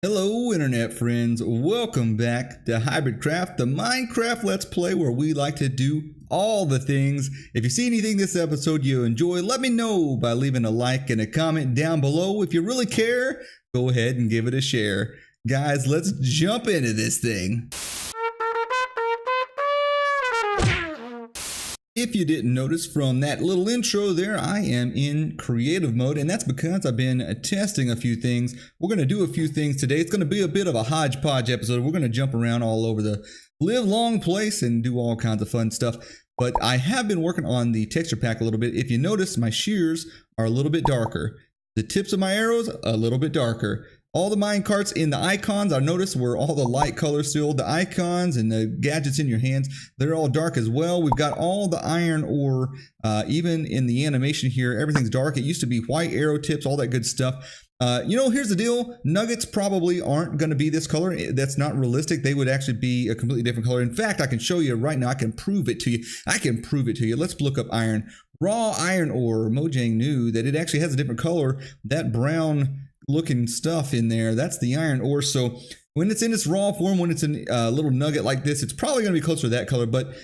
Hello internet friends, welcome back to Hybridcraft, the Minecraft Let's Play where we like to do all the things. If you see anything this episode you enjoy, let me know by leaving a like and a comment down below. If you really care, go ahead and give it a share. Guys, let's jump into this thing. If you didn't notice from that little intro there, I am in creative mode, and that's because I've been testing a few things. We're going to do a few things today. It's going to be a bit of a hodgepodge episode. We're going to jump around all over the live long place and do all kinds of fun stuff. But I have been working on the texture pack a little bit. If you notice, my shears are a little bit darker. The tips of my arrows, a little bit darker. All the mine carts in the icons, I noticed, were all the light colors still. The icons and the gadgets in your hands, they're all dark as well. We've got all the iron ore, even in the animation here, everything's dark. It used to be white arrow tips, all that good stuff. Here's the deal. Nuggets probably aren't going to be this color. That's not realistic. They would actually be a completely different color. In fact, I can show you right now. I can prove it to you. Let's look up iron. Raw iron ore. Mojang knew that it actually has a different color. That brown looking stuff in there, that's the iron ore. So when it's in its raw form, when it's in a little nugget like this, it's probably going to be closer to that color. But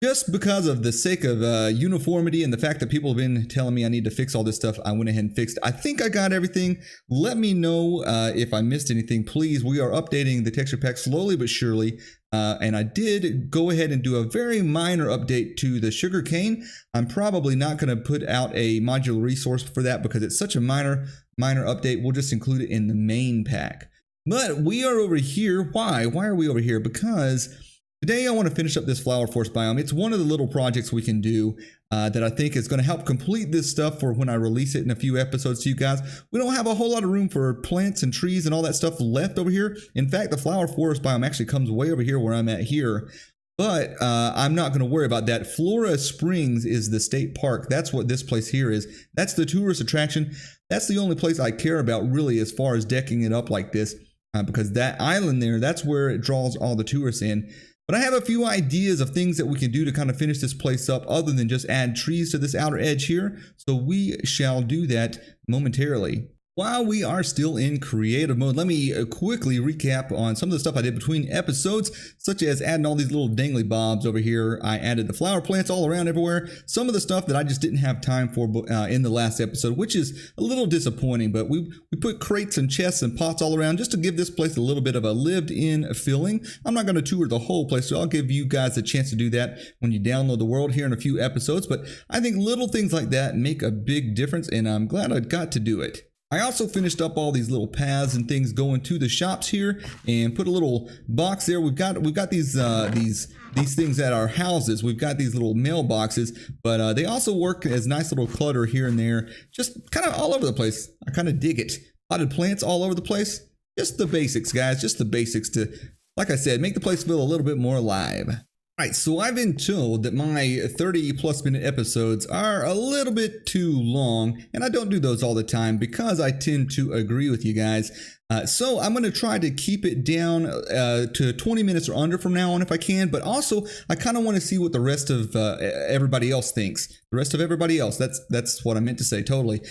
just because of the sake of uniformity and the fact that people have been telling me I need to fix all this stuff, I went ahead and fixed. I think I got everything. Let me know if I missed anything, please. We are updating the texture pack slowly but surely. And I did go ahead and do a very minor update to the sugar cane. I'm probably not going to put out a modular resource for that because it's such a minor update. We'll just include it in the main pack. But we are over here. Why are we over here? Because today I want to finish up this flower forest biome. It's one of the little projects we can do that I think is going to help complete this stuff for when I release it in a few episodes to you guys. We don't have a whole lot of room for plants and trees and all that stuff left over here. In fact, the flower forest biome actually comes way over here where I'm at here. But I'm not going to worry about that. Flora Springs is the state park. That's what this place here is. That's the tourist attraction. That's the only place I care about really as far as decking it up like this. Because that island there, that's where it draws all the tourists in. But I have a few ideas of things that we can do to kind of finish this place up other than just add trees to this outer edge here. So we shall do that momentarily. While we are still in creative mode, let me quickly recap on some of the stuff I did between episodes, such as adding all these little dangly bobs over here. I added the flower plants all around everywhere. Some of the stuff that I just didn't have time for in the last episode, which is a little disappointing, but we put crates and chests and pots all around just to give this place a little bit of a lived-in feeling. I'm not going to tour the whole place, so I'll give you guys a chance to do that when you download the world here in a few episodes, but I think little things like that make a big difference, and I'm glad I got to do it. I also finished up all these little paths and things going to the shops here and put a little box there. We've got these things at our houses. We've got these little mailboxes, but they also work as nice little clutter here and there, just kind of all over the place. I kind of dig it. Potted plants all over the place. Just the basics, guys. Just the basics to, like I said, make the place feel a little bit more alive. Alright, so I've been told that my 30+ minute episodes are a little bit too long, and I don't do those all the time because I tend to agree with you guys. So I'm going to try to keep it down to 20 minutes or under from now on if I can, but also I kind of want to see what the rest of everybody else thinks. The rest of everybody else, that's what I meant to say, totally.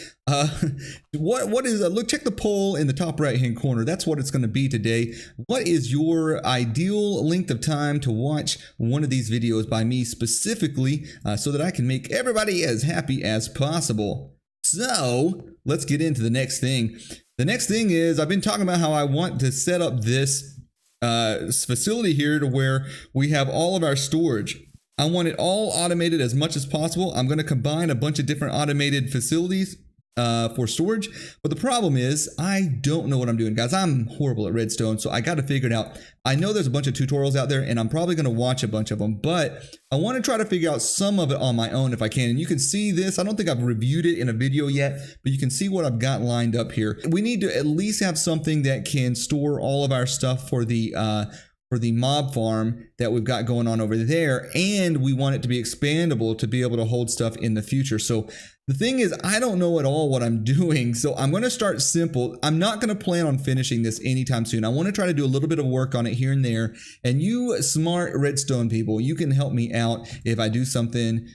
What is, look, check the poll in the top right hand corner. That's what it's going to be today. What is your ideal length of time to watch one of these videos by me specifically so that I can make everybody as happy as possible? So let's get into the next thing. The next thing is I've been talking about how I want to set up this facility here to where we have all of our storage. I want it all automated as much as possible. I'm going to combine a bunch of different automated facilities for storage. But the problem is I don't know what I'm doing, guys. I'm horrible at redstone, so I got to figure it out. I know there's a bunch of tutorials out there and I'm probably going to watch a bunch of them, but I want to try to figure out some of it on my own if I can. And you can see this. I don't think I've reviewed it in a video yet, but you can see what I've got lined up here. We need to at least have something that can store all of our stuff for the mob farm that we've got going on over there, and we want it to be expandable to be able to hold stuff in the future. So The thing is, I don't know at all what I'm doing, so I'm going to start simple. I'm not going to plan on finishing this anytime soon. I want to try to do a little bit of work on it here and there, and you smart redstone people, you can help me out if I do something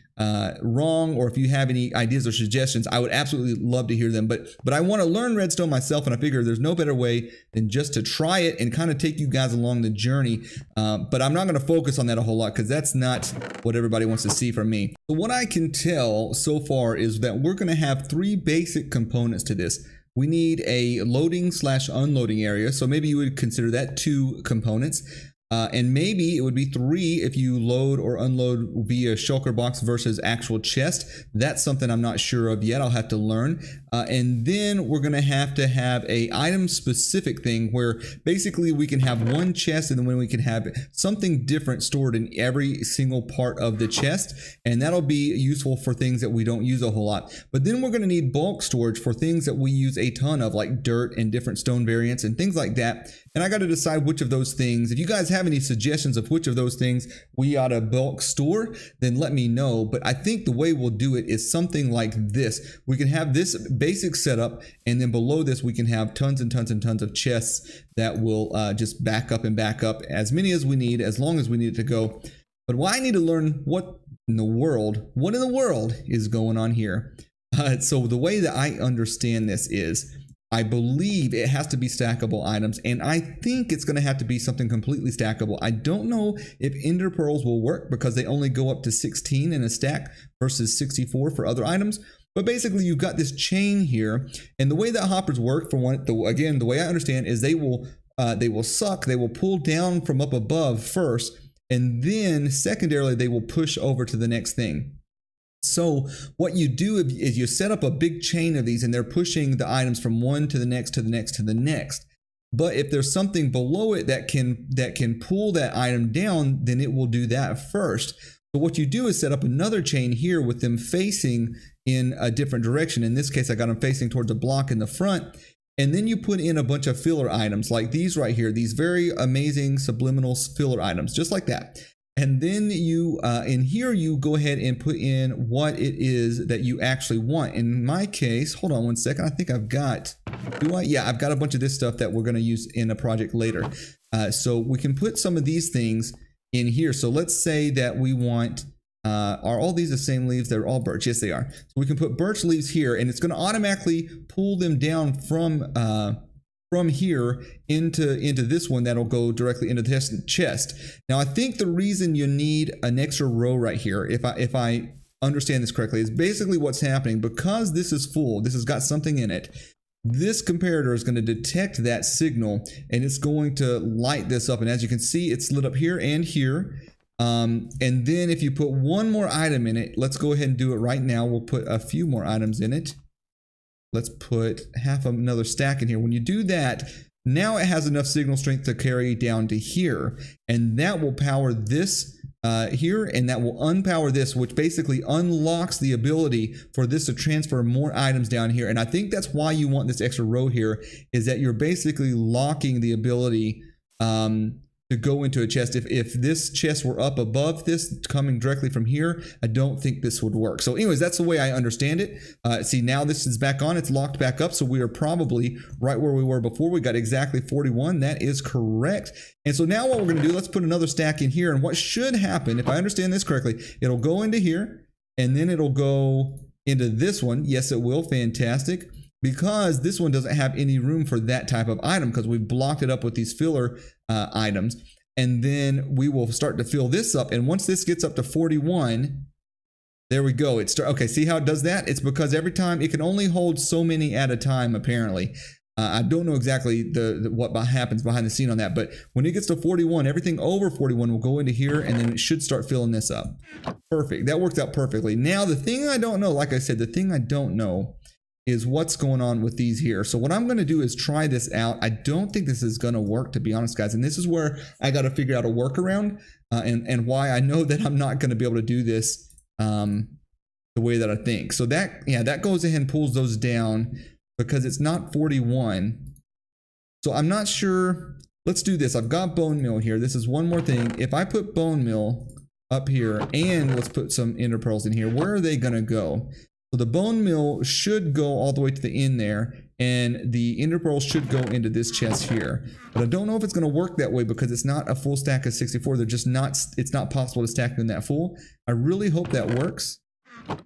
wrong, or if you have any ideas or suggestions. I would absolutely love to hear them, but I want to learn redstone myself, and I figure there's no better way than just to try it and kind of take you guys along the journey. But I'm not going to focus on that a whole lot because that's not what everybody wants to see from me. So what I can tell so far is that we're going to have 3 basic components to this. We need a loading/unloading area, so maybe you would consider that 2 components. And maybe it would be 3 if you load or unload via shulker box versus actual chest. That's something I'm not sure of yet. I'll have to learn. And then we're going to have a item specific thing where basically we can have 1 chest, and then we can have something different stored in every single part of the chest. And that'll be useful for things that we don't use a whole lot. But then we're going to need bulk storage for things that we use a ton of, like dirt and different stone variants and things like that. And I got to decide which of those things. If you guys have any suggestions of which of those things we ought to bulk store, then let me know. But I think the way we'll do it is something like this. We can have this basic setup, and then below this we can have tons and tons and tons of chests that will just back up as many as we need, as long as we need it to go. But I need to learn what in the world is going on here. So the way that I understand this is, I believe it has to be stackable items, and I think it's going to have to be something completely stackable. I don't know if ender pearls will work because they only go up to 16 in a stack versus 64 for other items. But basically, you've got this chain here, and the way that hoppers work, the way I understand, is they will pull down from up above first, and then secondarily they will push over to the next thing. So what you do is you set up a big chain of these, and they're pushing the items from one to the next to the next to the next. But if there's something below it that can pull that item down, then it will do that first. So what you do is set up another chain here with them facing in a different direction. In this case, I got them facing towards a block in the front. And then you put in a bunch of filler items like these right here, these very amazing subliminal filler items, just like that. And then you, in here, you go ahead and put in what it is that you actually want. In my case, hold on one second. I think I've got, yeah, I've got a bunch of this stuff that we're going to use in a project later. So we can put some of these things in here. So let's say that we want, are all these the same leaves? They're all birch. Yes, they are. So we can put birch leaves here, and it's going to automatically pull them down from here into this one that'll go directly into the chest. Now, I think the reason you need an extra row right here, if I understand this correctly, is basically what's happening because this is full. This has got something in it. This comparator is going to detect that signal, and it's going to light this up. And as you can see, it's lit up here and here. And then if you put one more item in it, let's go ahead and do it right now. We'll put a few more items in it. Let's put half of another stack in here. When you do that, now it has enough signal strength to carry down to here. And that will power this here, and that will unpower this, which basically unlocks the ability for this to transfer more items down here. And I think that's why you want this extra row here, is that you're basically locking the ability to go into a chest. If this chest were up above this, coming directly from here, I don't think this would work. So anyways, that's the way I understand it. See, now this is back on, it's locked back up. So we are probably right where we were before. We got exactly 41. That is correct. And so now what we're going to do, let's put another stack in here. And what should happen, if I understand this correctly, it'll go into here, and then it'll go into this one. Yes, it will. Fantastic. Because this one doesn't have any room for that type of item because we've blocked it up with these filler items. And then we will start to fill this up. And once this gets up to 41, there we go. Okay, see how it does that? It's because every time it can only hold so many at a time, apparently. I don't know exactly what happens behind the scene on that, but when it gets to 41, everything over 41 will go into here, and then it should start filling this up. Perfect. That worked out perfectly. Now, the thing I don't know, like I said, the thing I don't know is what's going on with these here. So what I'm going to do is try this out. I don't think this is going to work, to be honest, guys. And this is where I got to figure out a workaround and why I know that I'm not going to be able to do this the way that I think. So that goes ahead and pulls those down because it's not 41. So I'm not sure. Let's do this. I've got bone meal here. This is one more thing. If I put bone meal up here and let's put some ender pearls in here, where are they going to go? So the bone meal should go all the way to the end there, and the ender pearls should go into this chest here. But I don't know if it's going to work that way because it's not a full stack of 64. They're just not, it's not possible to stack them that full. I really hope that works.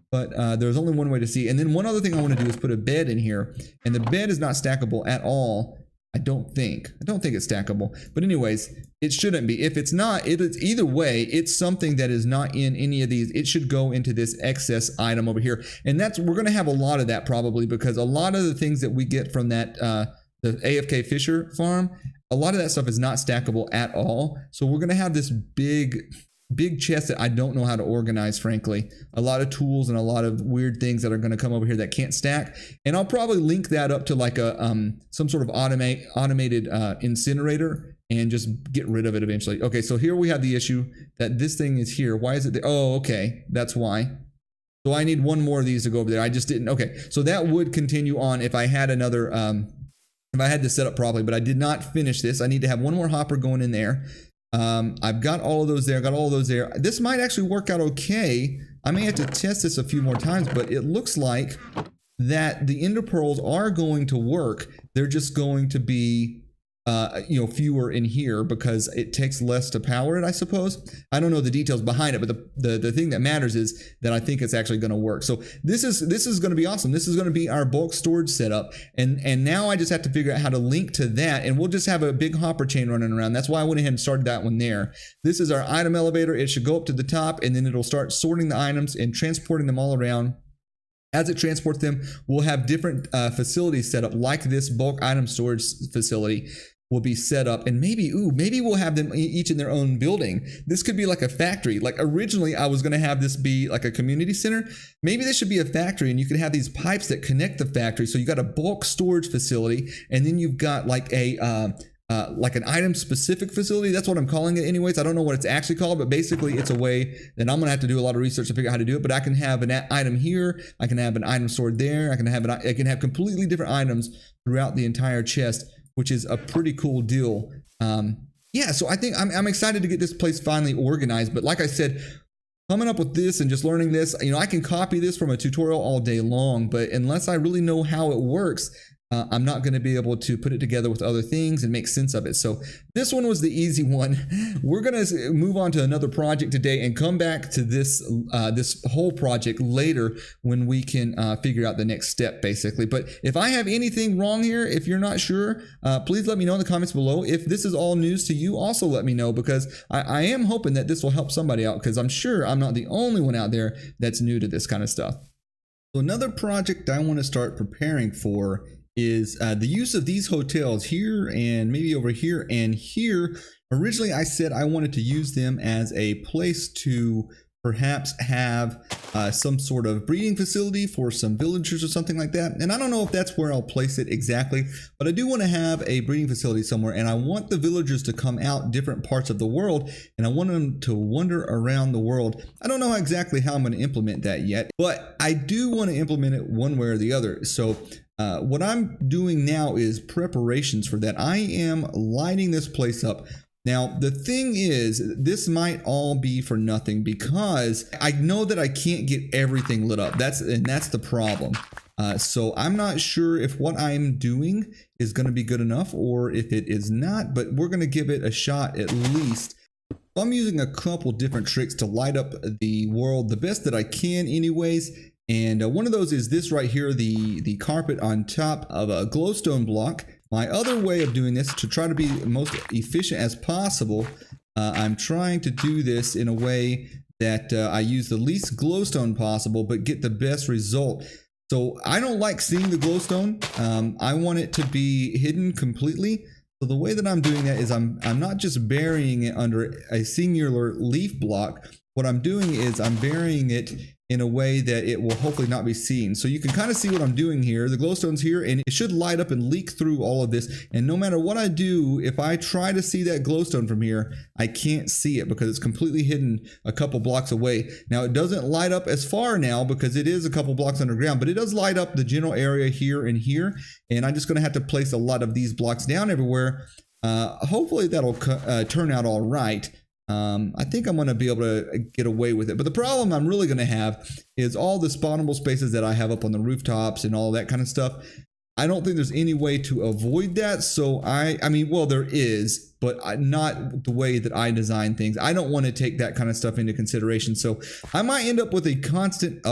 But there's only one way to see. And then one other thing I want to do is put a bed in here. And the bed is not stackable at all. I don't think it's stackable. But anyways, it shouldn't be. If it's not, it's either way, it's something that is not in any of these. It should go into this excess item over here. And we're going to have a lot of that probably, because a lot of the things that we get from that the AFK Fisher farm, a lot of that stuff is not stackable at all. So we're going to have this big chest that I don't know how to organize, frankly. A lot of tools and a lot of weird things that are going to come over here that can't stack. And I'll probably link that up to like a some sort of automated incinerator and just get rid of it eventually. Okay, so here we have the issue that this thing is here. Why is it there? Oh, okay, that's why. So I need one more of these to go over there. I just didn't. Okay, so that would continue on if I had another, if I had this set up properly, but I did not finish this. I need to have one more hopper going in there. I've got all of those there. Got all of those there. This might actually work out okay. I may have to test this a few more times, but it looks like that the ender pearls are going to work. They're just going to be, fewer in here because it takes less to power it, I suppose. I don't know the details behind it, but the thing that matters is that I think it's actually going to work. So this is going to be awesome. This is going to be our bulk storage setup, and now I just have to figure out how to link to that, and we'll just have a big hopper chain running around. That's why I went ahead and started that one there. This is our item elevator. It should go up to the top, and then it'll start sorting the items and transporting them all around. As it transports them, we'll have different facilities set up, like this bulk item storage facility will be set up, and maybe we'll have them each in their own building. This could be like a factory. Like originally I was going to have this be like a community center. Maybe this should be a factory, and you could have these pipes that connect the factory. So you got a bulk storage facility, and then you've got like a like an item specific facility. That's what I'm calling it anyways. I don't know what it's actually called, but basically it's a way that I'm gonna have to do a lot of research to figure out how to do it. But I can have an item here, I can have an item stored there, I can have completely different items throughout the entire chest, which is a pretty cool deal. Yeah, so I think I'm excited to get this place finally organized. But like I said, coming up with this and just learning this, I can copy this from a tutorial all day long, but unless I really know how it works, I'm not going to be able to put it together with other things and make sense of it. So this one was the easy one. We're going to move on to another project today and come back to this this whole project later when we can figure out the next step, basically. But if I have anything wrong here, if you're not sure, please let me know in the comments below. If this is all news to you, also let me know, because I am hoping that this will help somebody out, because I'm sure I'm not the only one out there that's new to this kind of stuff. So another project I want to start preparing for is the use of these hotels here and maybe over here and here. Originally, I said I wanted to use them as a place to perhaps have some sort of breeding facility for some villagers or something like that. And I don't know if that's where I'll place it exactly, but I do want to have a breeding facility somewhere, and I want the villagers to come out different parts of the world, and I want them to wander around the world. I don't know exactly how I'm going to implement that yet, but I do want to implement it one way or the other. So what I'm doing now is preparations for that. I am lighting this place up. Now, the thing is, this might all be for nothing, because I know that I can't get everything lit up. That's the problem. So I'm not sure if what I'm doing is going to be good enough or if it is not, but we're going to give it a shot at least. I'm using a couple different tricks to light up the world the best that I can anyways. And one of those is this right here, the carpet on top of a glowstone block. My other way of doing this, to try to be most efficient as possible, I'm trying to do this in a way that I use the least glowstone possible but get the best result. So I don't like seeing the glowstone. I want it to be hidden completely. So the way that I'm doing that is I'm not just burying it under a singular leaf block. What I'm doing is I'm burying it in a way that it will hopefully not be seen. So you can kind of see what I'm doing here. The glowstone's here, and it should light up and leak through all of this. And no matter what I do, if I try to see that glowstone from here, I can't see it because it's completely hidden a couple blocks away. Now, it doesn't light up as far now because it is a couple blocks underground, but it does light up the general area here and here. And I'm just going to have to place a lot of these blocks down everywhere. Hopefully that'll turn out all right. I think I'm going to be able to get away with it. But the problem I'm really going to have is all the spawnable spaces that I have up on the rooftops and all that kind of stuff. I don't think there's any way to avoid that. So I mean, well, there is, but not the way that I design things. I don't want to take that kind of stuff into consideration. So I might end up with a constant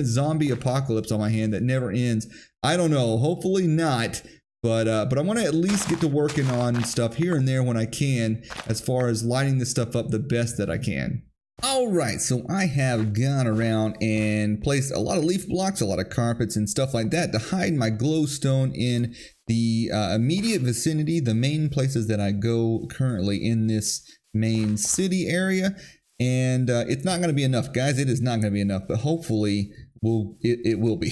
zombie apocalypse on my hand that never ends. I don't know. Hopefully not. But I want to at least get to working on stuff here and there when I can, as far as lighting this stuff up the best that I can. All right, so I have gone around and placed a lot of leaf blocks, a lot of carpets and stuff like that to hide my glowstone in the immediate vicinity, the main places that I go currently in this main city area. And it's not going to be enough, guys. It is not going to be enough, but hopefully it will be.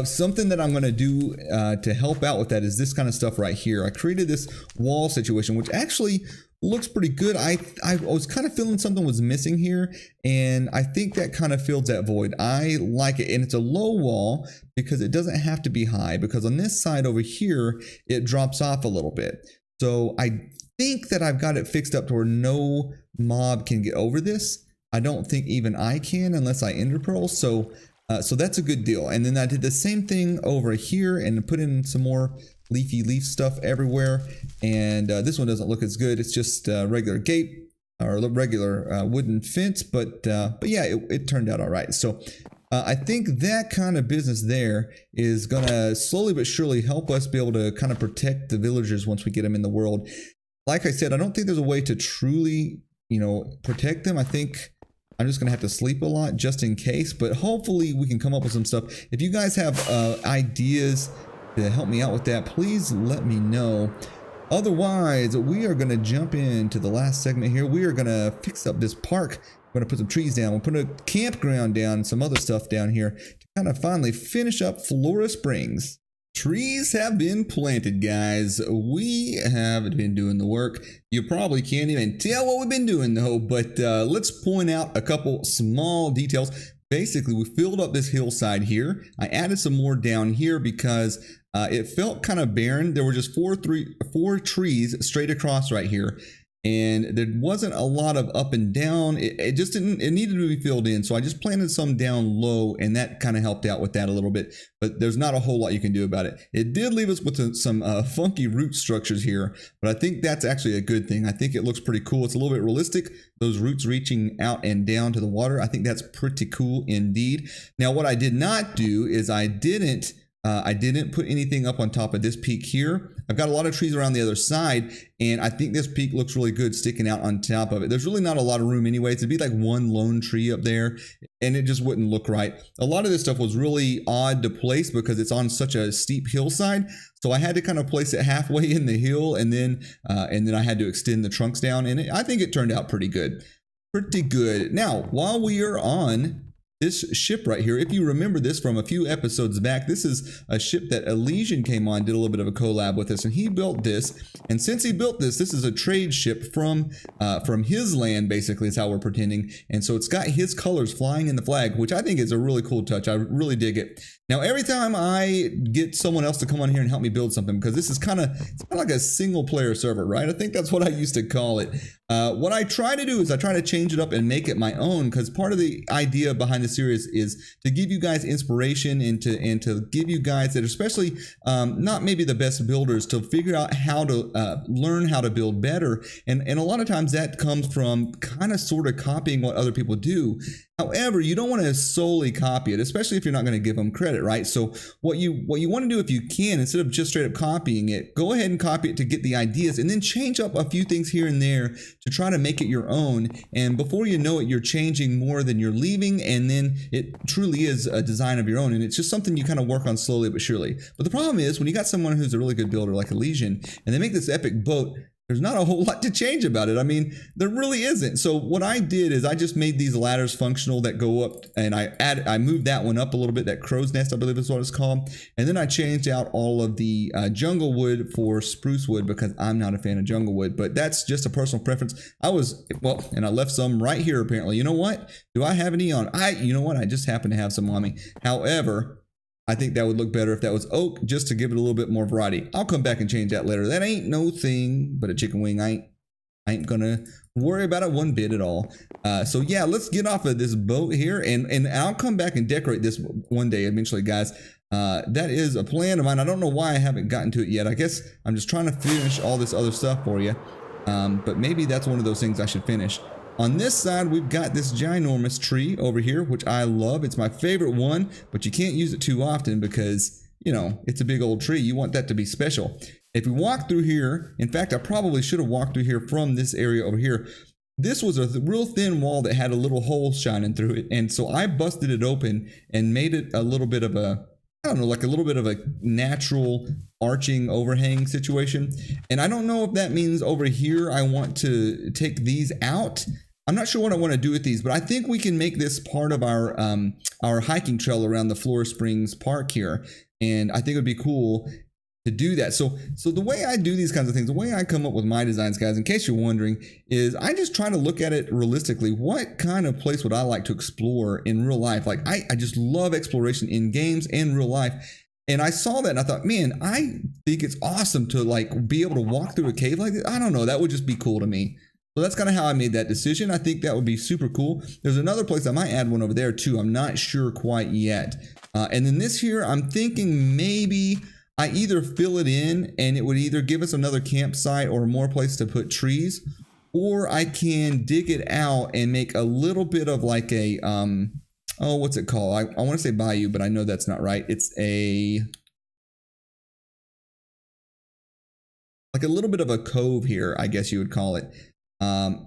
Something that I'm going to do to help out with that is this kind of stuff right here. I created this wall situation, which actually looks pretty good. I was kind of feeling something was missing here, and I think that kind of fills that void. I like it, and it's a low wall because it doesn't have to be high, because on this side over here, it drops off a little bit. So I think that I've got it fixed up to where no mob can get over this. I don't think even I can unless I ender pearl. So that's a good deal. And then I did the same thing over here and put in some more leafy leaf stuff everywhere. And this one doesn't look as good. It's just regular gate or regular wooden fence. But yeah, it turned out all right. So I think that kind of business there is going to slowly but surely help us be able to kind of protect the villagers once we get them in the world. Like I said, I don't think there's a way to truly, protect them. I think I'm just going to have to sleep a lot just in case, but hopefully we can come up with some stuff. If you guys have ideas to help me out with that, please let me know. Otherwise, we are going to jump into the last segment here. We are going to fix up this park. We're going to put some trees down. We'll put a campground down and some other stuff down here to kind of finally finish up Flora Springs. Trees have been planted, guys. We have been doing the work. You probably can't even tell what we've been doing though, but let's point out a couple small details. Basically, we filled up this hillside here. I added some more down here because it felt kind of barren. There were just four trees straight across right here. And there wasn't a lot of up and down. It just didn't, it needed to be filled in. So I just planted some down low, and that kind of helped out with that a little bit. But there's not a whole lot you can do about it. It did leave us with some funky root structures here, but I think that's actually a good thing. I think it looks pretty cool. It's a little bit realistic. Those roots reaching out and down to the water. I think that's pretty cool indeed. Now, what I did not do is I didn't put anything up on top of this peak here. I've got a lot of trees around the other side, and I think this peak looks really good sticking out on top of it. There's really not a lot of room anyways. It'd be like one lone tree up there, and it just wouldn't look right. A lot of this stuff was really odd to place because it's on such a steep hillside. So I had to kind of place it halfway in the hill, and then I had to extend the trunks down, and I think it turned out pretty good. Pretty good. Now, while we are on this ship right here, if you remember this from a few episodes back, this is a ship that Elysian came on, did a little bit of a collab with us, and he built this. And since he built this, this is a trade ship from his land, basically, is how we're pretending. And so it's got his colors flying in the flag, which I think is a really cool touch. I really dig it. Now, every time I get someone else to come on here and help me build something, because this is kind of like a single player server, right? I think that's what I used to call it. What I try to do is I try to change it up and make it my own, because part of the idea behind the series is to give you guys inspiration and to give you guys that, especially not maybe the best builders, to figure out how to learn how to build better. And a lot of times that comes from kind of sort of copying what other people do. However, you don't want to solely copy it, especially if you're not going to give them credit, right? So what you want to do, if you can, instead of just straight up copying it, go ahead and copy it to get the ideas, and then change up a few things here and there to try to make it your own. And before you know it, you're changing more than you're leaving, and then it truly is a design of your own. And it's just something you kind of work on slowly but surely. But the problem is, when you got someone who's a really good builder like Elysian, and they make this epic boat, there's not a whole lot to change about it. I mean, there really isn't. So what I did is I just made these ladders functional that go up, and I moved that one up a little bit, that crow's nest, I believe is what it's called. And then I changed out all of the jungle wood for spruce wood, because I'm not a fan of jungle wood, but that's just a personal preference. And I left some right here apparently. You know what? Do I have any on? You know what? I just happen to have some on me. However, I think that would look better if that was oak, just to give it a little bit more variety. I'll come back and change that later. That ain't no thing but a chicken wing, ain't. I ain't gonna worry about it one bit at all. So yeah, let's get off of this boat here, and I'll come back and decorate this one day eventually, guys. That is a plan of mine. I don't know why I haven't gotten to it yet. I guess I'm just trying to finish all this other stuff for you. But maybe that's one of those things I should finish. On this side, we've got this ginormous tree over here, which I love. It's my favorite one, but you can't use it too often because, you know, it's a big old tree. You want that to be special. If we walk through here, in fact, I probably should have walked through here from this area over here. This was a real thin wall that had a little hole shining through it. And so I busted it open and made it a little bit of a, I don't know, like a little bit of a natural arching overhang situation. And I don't know if that means over here I want to take these out. I'm not sure what I want to do with these, but I think we can make this part of our hiking trail around the Flora Springs Park here. And I think it would be cool to do that. So the way I do these kinds of things, the way I come up with my designs, guys, in case you're wondering, is I just try to look at it realistically. What kind of place would I like to explore in real life? Like I just love exploration in games and real life. And I saw that and I thought, man, I think it's awesome to like be able to walk through a cave like this. I don't know, that would just be cool to me. So that's kind of how I made that decision. I think that would be super cool. There's another place I might add one over there too. I'm not sure quite yet. And then this here, I'm thinking maybe I either fill it in and it would either give us another campsite or more place to put trees, or I can dig it out and make a little bit of like a, oh, what's it called? I want to say bayou, but I know that's not right. It's like a little bit of a cove here, I guess you would call it.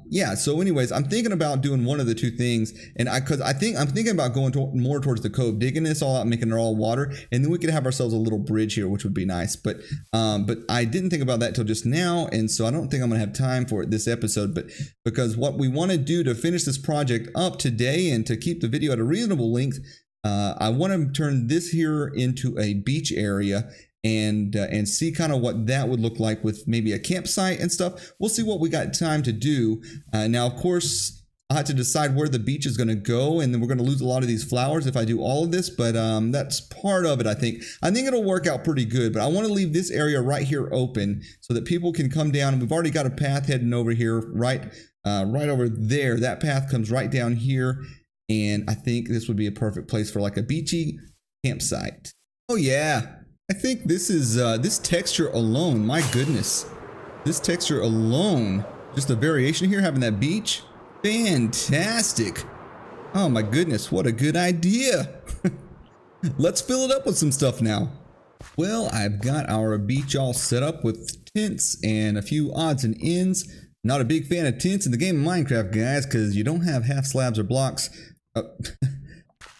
Yeah, so anyways, I'm thinking about doing one of the two things, and I'm thinking about going more towards the cove, digging this all out, making it all water, and then we could have ourselves a little bridge here, which would be nice. But I didn't think about that till just now, and so I don't think I'm gonna have time for it this episode. But because what we want to do to finish this project up today and to keep the video at a reasonable length, I want to turn this here into a beach area. And see kind of what that would look like with maybe a campsite and stuff. We'll see what we got time to do. Now, of course, I have to decide where the beach is going to go, and then we're going to lose a lot of these flowers if I do all of this, but that's part of it, I think. I think it'll work out pretty good, but I want to leave this area right here open so that people can come down. We've already got a path heading over here, right over there. That path comes right down here, and I think this would be a perfect place for like a beachy campsite. Oh, yeah. I think this is, this texture alone, my goodness, this texture alone, just the variation here, having that beach, fantastic. Oh my goodness, what a good idea. Let's fill it up with some stuff now. Well, I've got our beach all set up with tents and a few odds and ends. Not a big fan of tents in the game of Minecraft, guys, because you don't have half slabs or blocks.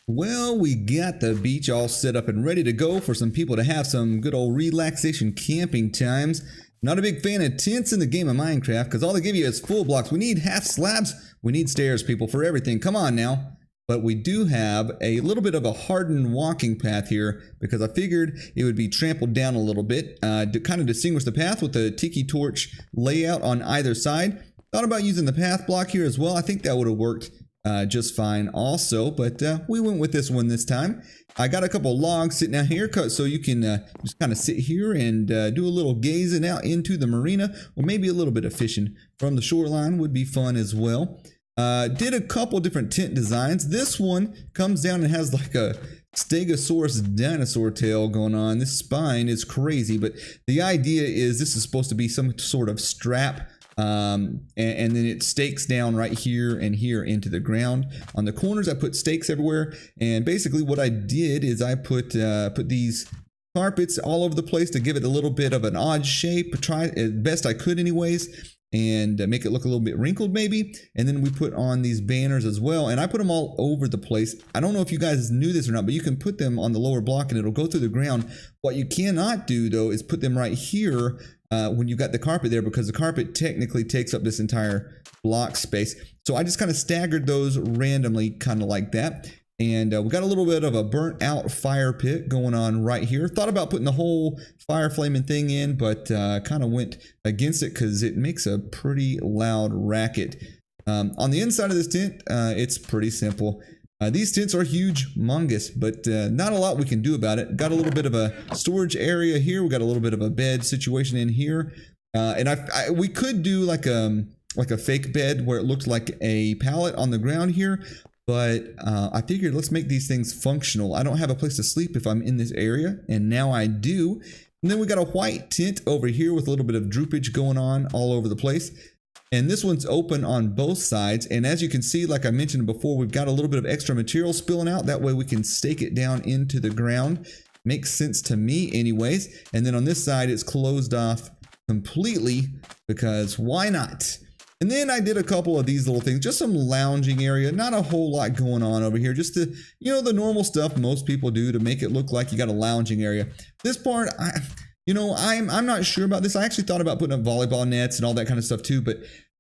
Well, we got the beach all set up and ready to go for some people to have some good old relaxation camping times. Not a big fan of tents in the game of Minecraft because all they give you is full blocks. We need half slabs. We need stairs, people, for everything. Come on now. But we do have a little bit of a hardened walking path here because I figured it would be trampled down a little bit to kind of distinguish the path with the tiki torch layout on either side. Thought about using the path block here as well. I think that would have worked just fine also, but we went with this one this time. I got a couple logs sitting out here so you can just kind of sit here and do a little gazing out into the marina, or maybe a little bit of fishing from the shoreline would be fun as well. Did a couple different tent designs. This one comes down and has like a Stegosaurus dinosaur tail going on. This spine is crazy, but the idea is this is supposed to be some sort of strap. And then it stakes down right here and here into the ground. On the corners I put stakes everywhere, and basically what I did is I put these carpets all over the place to give it a little bit of an odd shape, try as best I could anyways, and make it look a little bit wrinkled maybe. And then we put on these banners as well, and I put them all over the place. I don't know if you guys knew this or not, but you can put them on the lower block and it'll go through the ground. What you cannot do though is put them right here when you got the carpet there, because the carpet technically takes up this entire block space. So I just kind of staggered those randomly, kind of like that. And we got a little bit of a burnt out fire pit going on right here. Thought about putting the whole fire flaming thing in, but kind of went against it because it makes a pretty loud racket. On the inside of this tent, it's pretty simple. These tents are huge, humongous, but not a lot we can do about it. Got a little bit of a storage area here. We got a little bit of a bed situation in here. And we could do like like a fake bed where it looked like a pallet on the ground here. But I figured let's make these things functional. I don't have a place to sleep if I'm in this area, and now I do. And then we got a white tent over here with a little bit of droopage going on all over the place. And this one's open on both sides. And as you can see, like I mentioned before, we've got a little bit of extra material spilling out. That way we can stake it down into the ground. Makes sense to me anyways. And then on this side, it's closed off completely because why not? And then I did a couple of these little things, just some lounging area, not a whole lot going on over here, just to, you know, the normal stuff most people do to make it look like you got a lounging area. This part, I'm not sure about this. I actually thought about putting up volleyball nets and all that kind of stuff too, but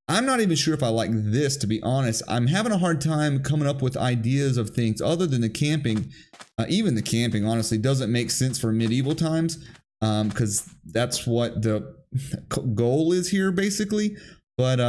I'm not even sure if I like this, to be honest. I'm having a hard time coming up with ideas of things other than the camping. Even the camping, honestly, doesn't make sense for medieval times because that's what the goal is here, basically. But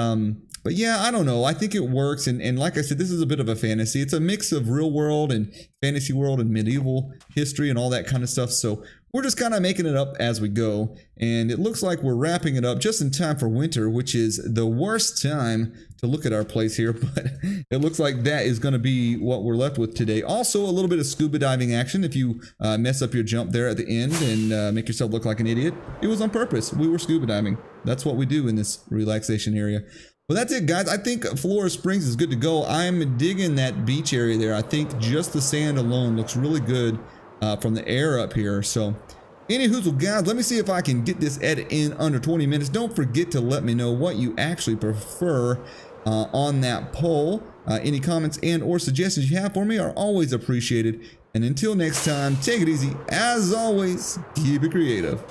yeah, I don't know. I think it works. And like I said, this is a bit of a fantasy. It's a mix of real world and fantasy world and medieval history and all that kind of stuff. So we're just kind of making it up as we go. And it looks like we're wrapping it up just in time for winter, which is the worst time to look at our place here. But it looks like that is going to be what we're left with today. Also, a little bit of scuba diving action. If you mess up your jump there at the end and make yourself look like an idiot, it was on purpose. We were scuba diving. That's what we do in this relaxation area. Well, that's it, guys. I think Flora Springs is good to go. I'm digging that beach area there. I think just the sand alone looks really good from the air up here. So anywho, guys, let me see if I can get this edit in under 20 minutes. Don't forget to let me know what you actually prefer on that poll. Any comments and or suggestions you have for me are always appreciated. And until next time, take it easy. As always, keep it creative.